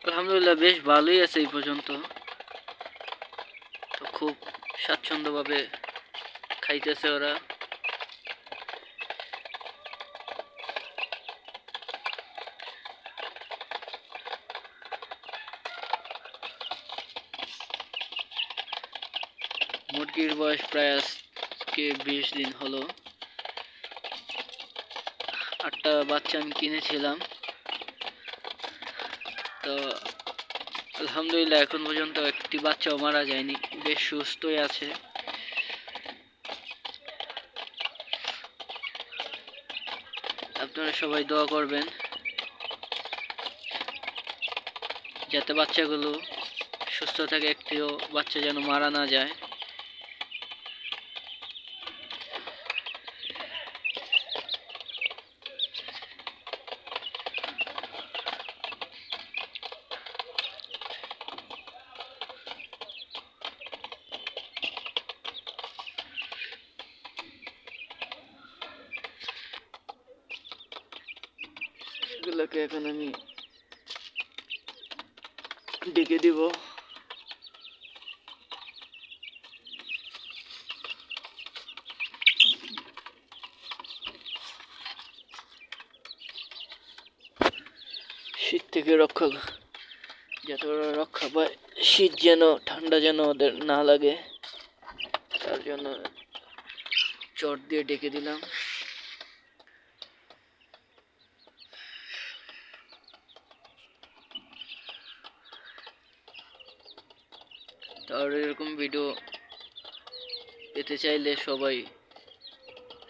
আলহামদুলিল্লাহ বেশ ভালোই আছে এই পর্যন্ত। তো খুব স্বাচ্ছন্দ্যভাবে খাইতেছে ওরা। মুরগির বয়স প্রায় আজকে 20 দিন হলো। 8টা বাচ্চা আমি কিনেছিলাম। তো আলহামদুলিল্লাহ এখন পর্যন্ত একটি বাচ্চাও মারা যায়নি, বেশ সুস্থই আছে। আপনারা সবাই দোয়া করবেন যাতে বাচ্চাগুলো সুস্থ থাকে, একটিও বাচ্চা যেন মারা না যায়। এগুলোকে এখন আমি ডেকে দিব। শীত থেকে রক্ষা, যাতে ওরা রক্ষা পায়, শীত যেন ঠান্ডা যেন ওদের না লাগে, তার জন্য চট দিয়ে ডেকে দিলাম। আর এরকম ভিডিও পেতে চাইলে সবাই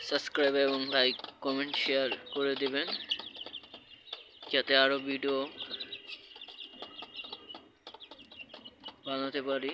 সাবস্ক্রাইব এবং লাইক কমেন্ট শেয়ার করে দিবেন, যাতে আরো ভিডিও বানাতে পারি।